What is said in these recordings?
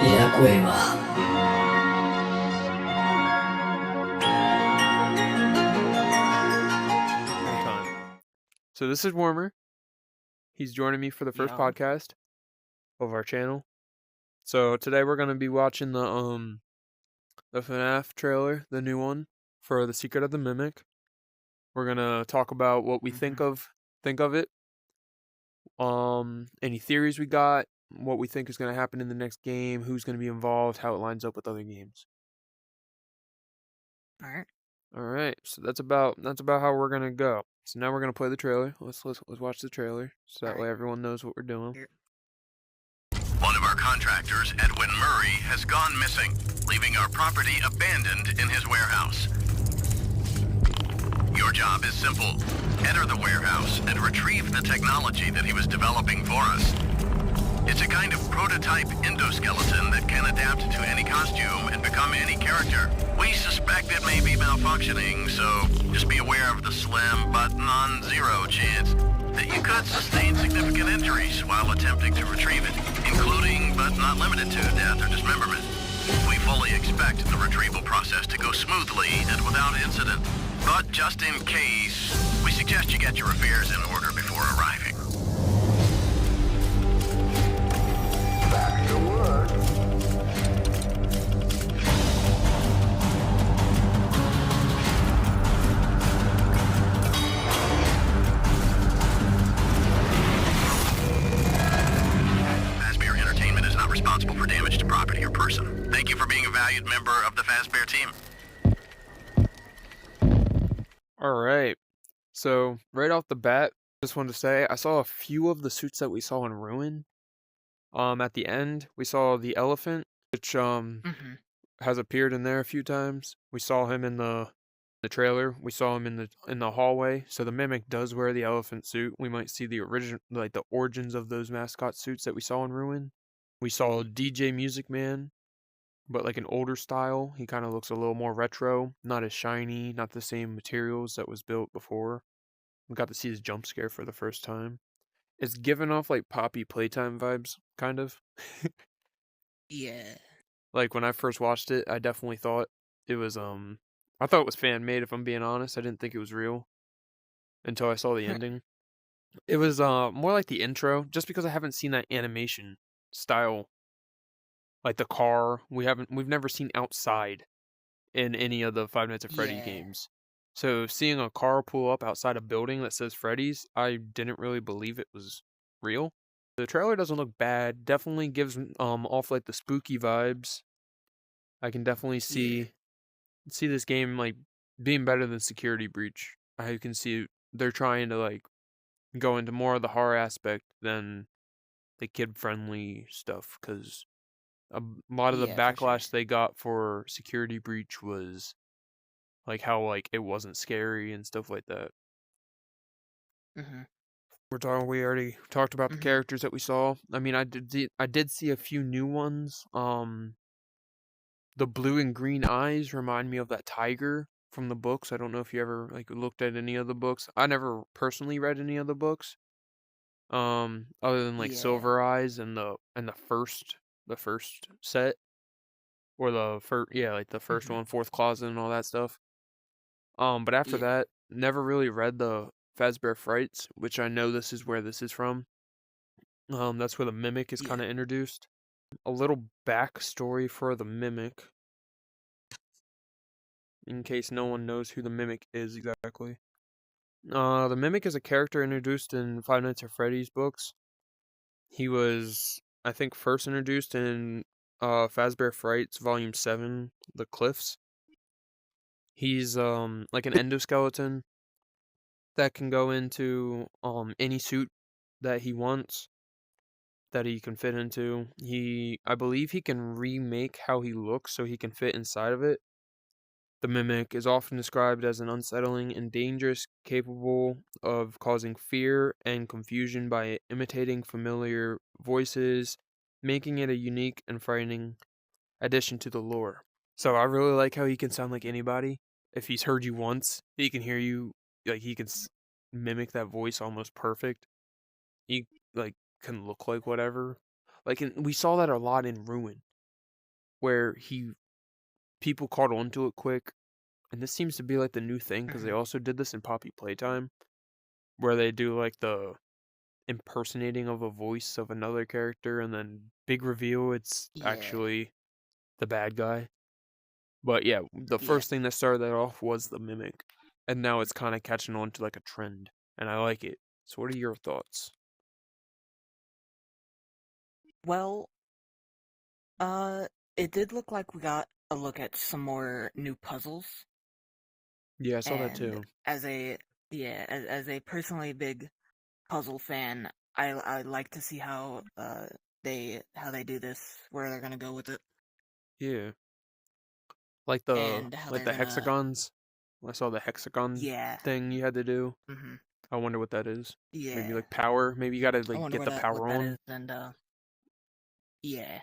声は So this is Warmer. He's joining me for the first podcast of our channel. So today we're gonna be watching the FNAF trailer, the new one for The Secret of the Mimic. We're gonna talk about what we think of it. Any theories we got, what we think is gonna happen in the next game, who's gonna be involved, how it lines up with other games. Alright, so that's about how we're gonna go. So now we're gonna play the trailer. Let's watch the trailer, so that way everyone knows what we're doing. One of our contractors, Edwin Murray, has gone missing, leaving our property abandoned in his warehouse. Your job is simple. Enter the warehouse and retrieve the technology that he was developing for us. It's a kind of prototype endoskeleton that can adapt to any costume and become any character. We suspect it may be malfunctioning, so just be aware of the slim but non-zero chance that you could sustain significant injuries while attempting to retrieve it, including but not limited to death or dismemberment. We fully expect the retrieval process to go smoothly and without incident, but just in case, we suggest you get your affairs in order before arriving. Back to work. Fazbear Entertainment is not responsible for damage to property or person. Thank you for being a valued member of the Fazbear team. Alright, so right off the bat, just wanted to say, I saw a few of the suits that we saw in Ruin. At the end, we saw the elephant, which has appeared in there a few times. We saw him in the trailer. We saw him in the hallway. So the Mimic does wear the elephant suit. We might see the original, like the origins of those mascot suits that we saw in Ruin. We saw DJ Music Man, but like an older style. He kind of looks a little more retro, not as shiny, not the same materials that was built before. We got to see his jump scare for the first time. It's giving off like Poppy Playtime vibes, kind of. Yeah. Like when I first watched it, I definitely thought it was I thought it was fan made, if I'm being honest. I didn't think it was real until I saw the ending. It was more like the intro, just because I haven't seen that animation style. Like the car, we've never seen outside in any of the Five Nights at Freddy games. So seeing a car pull up outside a building that says Freddy's, I didn't really believe it was real. The trailer doesn't look bad. Definitely gives off like the spooky vibes. I can definitely see this game like being better than Security Breach. I can see they're trying to like go into more of the horror aspect than the kid-friendly stuff, because a lot of the backlash they got for Security Breach was like how like it wasn't scary and stuff like that. We already talked about the characters that we saw. I mean, I did see a few new ones. The blue and green eyes remind me of that tiger from the books. I don't know if you ever like looked at any of the books. I never personally read any of the books. Other than like Silver Eyes and the first set, or the first like the first one, Fourth Closet and all that stuff. But after that, never really read the Fazbear Frights, which I know this is where this is from. That's where the Mimic is kind of introduced. A little backstory for the Mimic, in case no one knows who the Mimic is exactly. The Mimic is a character introduced in Five Nights at Freddy's books. He was, I think, first introduced in Fazbear Frights Volume 7, The Cliffs. He's like an endoskeleton that can go into any suit that he wants, that he can fit into. I believe he can remake how he looks so he can fit inside of it. The Mimic is often described as an unsettling and dangerous, capable of causing fear and confusion by imitating familiar voices, making it a unique and frightening addition to the lore. So I really like how he can sound like anybody. If he's heard you once, he can hear you, like he can mimic that voice almost perfect. He like can look like whatever. Like we saw that a lot in Ruin. where people caught on to it quick, and this seems to be like the new thing because they also did this in Poppy Playtime, where they do like the impersonating of a voice of another character, and then big reveal it's Yeah. actually the bad guy. But yeah, the Yeah. first thing that started that off was the Mimic, and now it's kind of catching on to like a trend, and I like it. So what are your thoughts? Well, it did look like we got a look at some more new puzzles, Yeah, I saw that and too. as a personally big puzzle fan, I like to see how they do this, where they're gonna go with it, Yeah, like the and how like they're the gonna hexagons. I saw the hexagon yeah. thing you had to do. Mm-hmm. I wonder what that is. Maybe Yeah. like power. Maybe you gotta I like wonder get the what power that on. is, and yeah.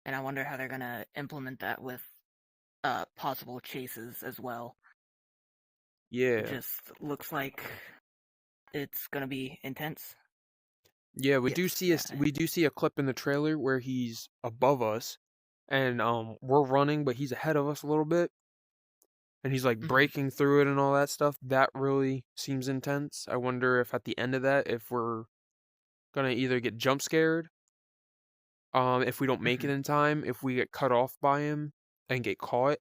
And I wonder how they're gonna implement that with possible chases as well. It Yeah. just looks like it's gonna be intense. Yeah, Yes. we do see a clip in the trailer where he's above us and we're running but he's ahead of us a little bit and he's like Mm-hmm. breaking through it and all that stuff. That really seems intense. I wonder if at the end of that if we're going to either get jump scared if we don't make Mm-hmm. it in time, if we get cut off by him and get caught.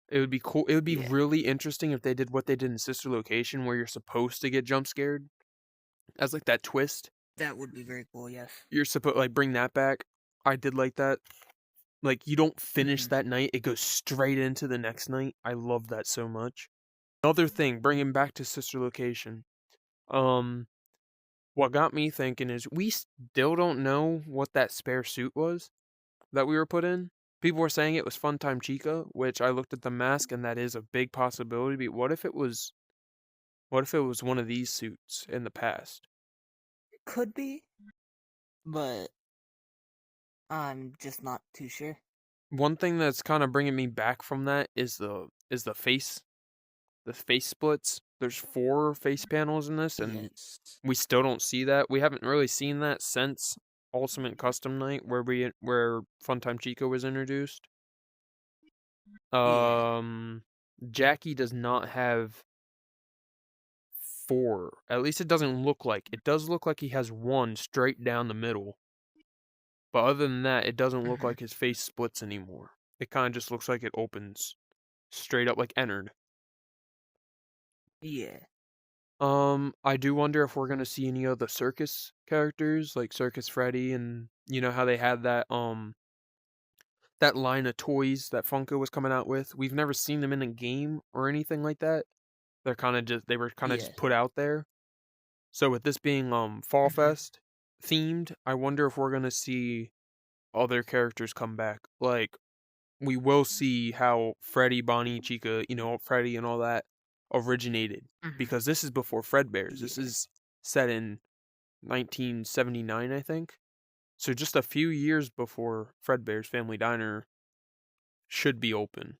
It would be cool. It would be Yeah. really interesting if they did what they did in Sister Location where you're supposed to get jump scared as like that twist. That would be very cool. Yes. You're supposed like bring that back. I did like that. Like you don't finish Mm-hmm. that night, it goes straight into the next night. I love that so much. Another thing, bringing back to Sister Location. Um, what got me thinking is we still don't know what that spare suit was that we were put in. People were saying it was Funtime Chica, which I looked at the mask and that is a big possibility. But what if it was one of these suits in the past? Could be, but I'm just not too sure. One thing that's kind of bringing me back from that is the face splits. There's 4 face panels in this, and Yes. we still don't see that. We haven't really seen that since Ultimate Custom Night, where Funtime Chico was introduced. Yeah. Jackie does not have 4. At least it doesn't look like. It does look like he has 1 straight down the middle. But other than that, it doesn't look Mm-hmm. like his face splits anymore. It kind of just looks like it opens straight up like entered. Yeah. I do wonder if we're gonna see any of the Circus characters, like Circus Freddy, and you know how they had that line of toys that Funko was coming out with. We've never seen them in a game or anything like that. They were kind of Yeah. just put out there. So with this being Fall Mm-hmm. Fest themed, I wonder if we're gonna see other characters come back. Like we will see how Freddy, Bonnie, Chica, Freddy and all that originated Mm-hmm. because this is before Fredbear's. This Yeah. is set in 1979, I think. So just a few years before Fredbear's Family Diner should be open.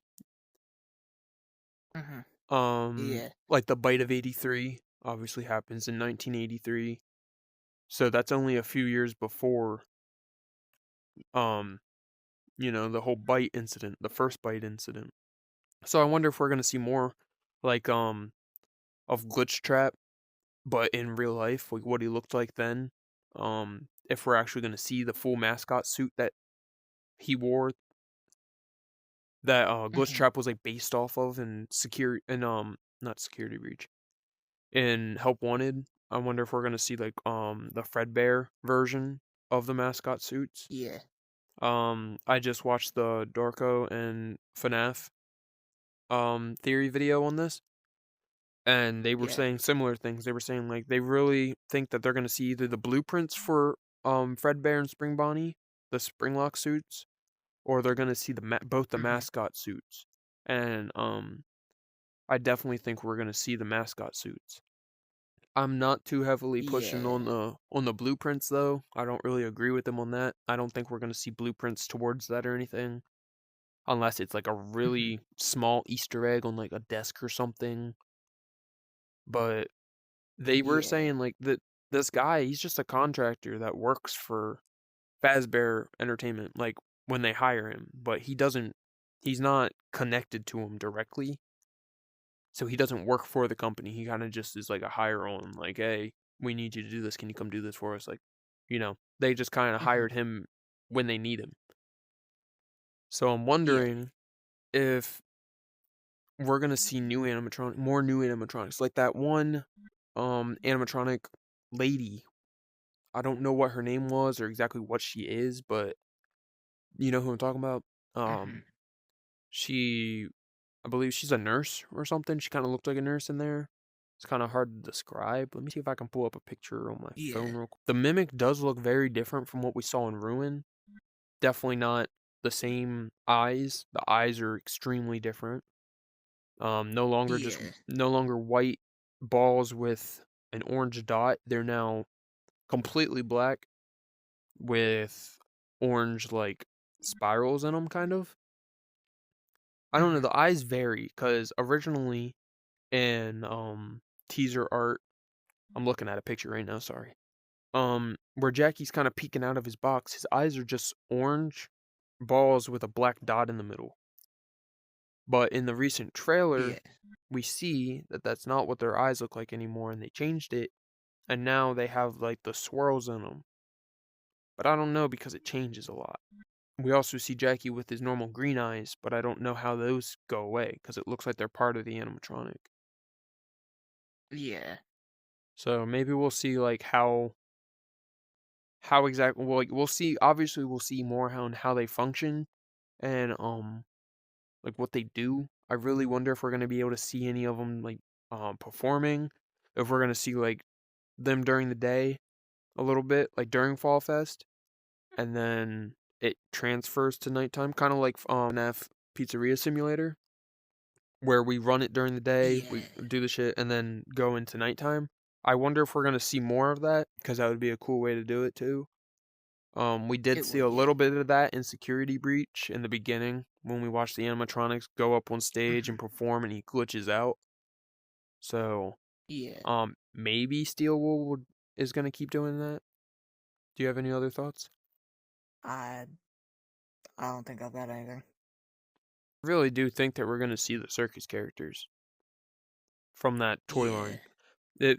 Mm-hmm. Yeah. Like the Bite of 83 obviously happens in 1983. So that's only a few years before um, the whole bite incident, the first bite incident. So I wonder if we're going to see more like of Glitch Trap but in real life, like what he looked like then. If we're actually going to see the full mascot suit that he wore that Glitch Mm-hmm. Trap was like based off of and not Security Breach in Help Wanted. I wonder if we're gonna see like the Fredbear version of the mascot suits. Yeah. I just watched the Dorko and FNAF theory video on this, and they were Yeah. saying similar things. They were saying like they really think that they're gonna see either the blueprints for Fredbear and Spring Bonnie, the Springlock suits, or they're gonna see both the Mm-hmm. mascot suits. And I definitely think we're gonna see the mascot suits. I'm not too heavily pushing Yeah. on the blueprints though. I don't really agree with them on that. I don't think we're gonna see blueprints towards that or anything, unless it's like a Mm-hmm. really small Easter egg on like a desk or something. But they were Yeah. saying like that this guy, he's just a contractor that works for Fazbear Entertainment. Like when they hire him, but he's not connected to him directly. So he doesn't work for the company. He kind of just is like a hire on, like, hey, we need you to do this. Can you come do this for us? Like, they just kind of Mm-hmm. hired him when they need him. So I'm Yeah. wondering if we're gonna see more new animatronics, like that one animatronic lady. I don't know what her name was or exactly what she is, but you know who I'm talking about. Mm-hmm. She, I believe she's a nurse or something. She kind of looked like a nurse in there. It's kind of hard to describe. Let me see if I can pull up a picture on my phone Yeah. real quick. The Mimic does look very different from what we saw in Ruin. Definitely not the same eyes. The eyes are extremely different. Yeah. No longer white balls with an orange dot. They're now completely black with orange like spirals in them, kind of. I don't know. Mm-hmm. The eyes vary because originally in teaser art, I'm looking at a picture right now. Sorry. Where Jackie's kind of peeking out of his box, his eyes are just orange balls with a black dot in the middle. But in the recent Yeah. trailer, we see that that's not what their eyes look like anymore, and they changed it, and now they have like the swirls in them. But I don't know because it changes a lot. We also see Jackie with his normal green eyes, but I don't know how those go away because it looks like they're part of the animatronic. Yeah. So maybe we'll see like how exactly, well, like we'll see, obviously we'll see more how they function and like what they do. I really wonder if we're going to be able to see any of them like performing, if we're going to see like them during the day a little bit, like during Fall Fest, and then it transfers to nighttime, kind of like FNAF Pizzeria Simulator, where we run it during the day, we Yeah. do the shit, and then go into nighttime. I wonder if we're gonna see more of that because that would be a cool way to do it too. We did It see would. a Yeah. little bit of that in Security Breach in the beginning when we watched the animatronics go up on stage Mm-hmm. and perform, and he glitches out. So, Yeah. maybe is gonna keep doing that. Do you have any other thoughts? I I don't think I've got anything. I really do think that we're gonna see the circus characters from that toy Yeah. line.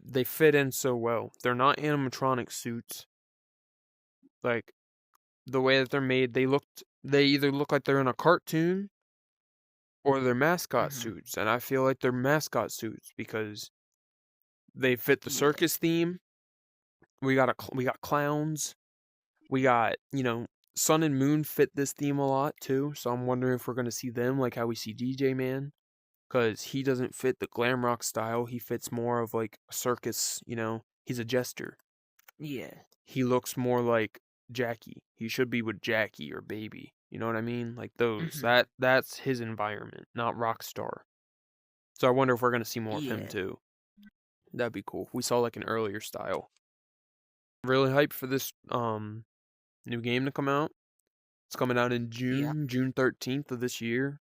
They fit in so well. They're not animatronic suits. Like the way that they're made, they either look like they're in a cartoon or they're mascot Mm-hmm. suits, and I feel like they're mascot suits because they fit the Yeah. circus theme. We got clowns. We got, Sun and Moon fit this theme a lot too. So I'm wondering if we're gonna see them like how we see DJ Man, because he doesn't fit the glam rock style. He fits more of like a circus. He's a jester. Yeah. He looks more like Jackie. He should be with Jackie or Baby. You know what I mean? Like those. Mm-hmm. That's his environment, not Rockstar. So I wonder if we're gonna see more of him Yeah. too. That'd be cool. We saw like an earlier style. Really hyped for this new game to come out. It's coming out in Yeah. June 13th of this year.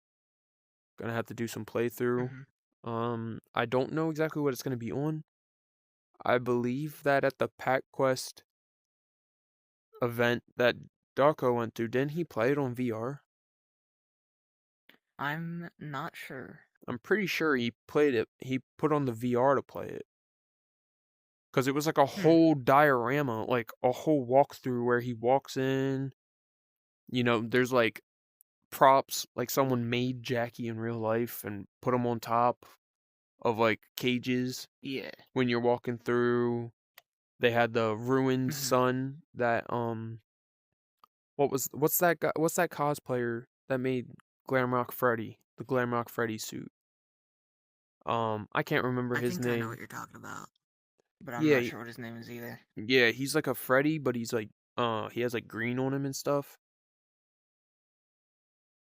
Gonna have to do some playthrough. Mm-hmm. I don't know exactly what it's gonna be on. I believe that at the Pack Quest event that Darko went to, didn't he play it on VR? I'm not sure. I'm pretty sure he played it. He put on the VR to play it. Because it was like a Hmm. whole diorama, like a whole walkthrough where he walks in. There's like props, like someone made Jackie in real life and put him on top of like cages Yeah. when you're walking through. They had the ruined Mm-hmm. sun that what's that cosplayer that made Glamrock Freddy, the Glamrock Freddy suit? I can't remember I his think I know name. what you're talking about, but I'm Yeah, not sure what his name is either. yeah, he's like a Freddy, but he's like he has like green on him and stuff.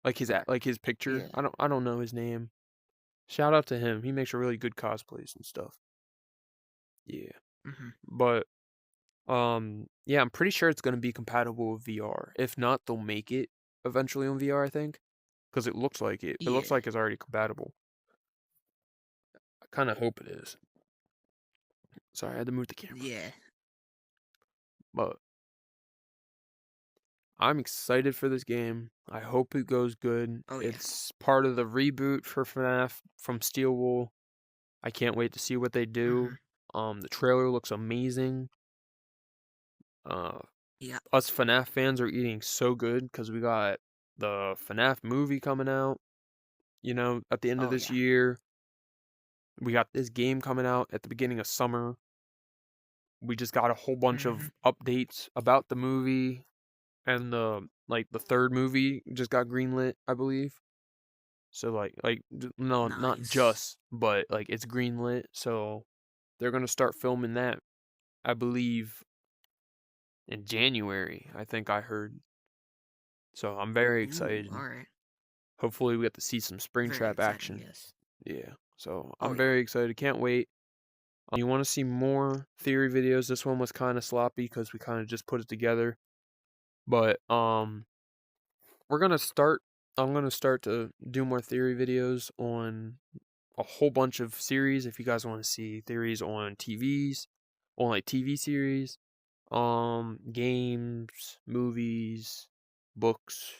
Like his picture. Yeah. I don't know his name. Shout out to him. He makes really good cosplays and stuff. Yeah. Mm-hmm. But yeah, I'm pretty sure it's going to be compatible with VR. If not, they'll make it eventually on VR, I think, because it looks like it. It looks Yeah. like it's already compatible. I kind of hope it is. Sorry, I had to move the camera. Yeah. But I'm excited for this game. I hope it goes good. Oh, yeah. It's part of the reboot for FNAF from Steel Wool. I can't wait to see what they do. The trailer looks amazing. Yeah. Us FNAF fans are eating so good because we got the FNAF movie coming out, at the end of Oh, this yeah. year. We got this game coming out at the beginning of summer. We just got a whole bunch of updates about the movie, and the third movie just got greenlit, I believe. So no, not Nice. just, but it's greenlit. So they're gonna start filming that, I believe, in January. I think I heard. So I'm very excited. Ooh, alright. Hopefully we get to see some Very Springtrap exciting, action. yes. Yeah. So Oh, I'm yeah. very excited. Can't wait. You want to see more theory videos? This one was kind of sloppy because we kind of just put it together. But we're gonna start. I'm gonna start to do more theory videos on a whole bunch of series. If you guys want to see theories on TVs, on TV series, games, movies, books.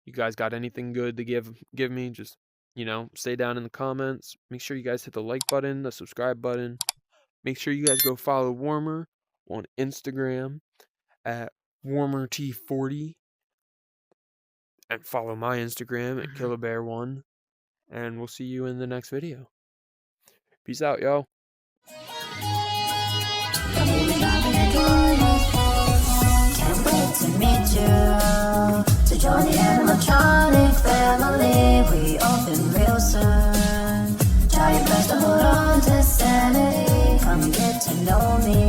You guys got anything good to give me? Just stay down in the comments. Make sure you guys hit the like button, the subscribe button. Make sure you guys go follow Warmer on Instagram at WarmerT40, and follow my Instagram at KillerBear1. And we'll see you in the next video. Peace out, y'all. Can't wait to meet you, to join the animatronic family. We open real soon. Try your best to hold on to sanity. Come and get to know me.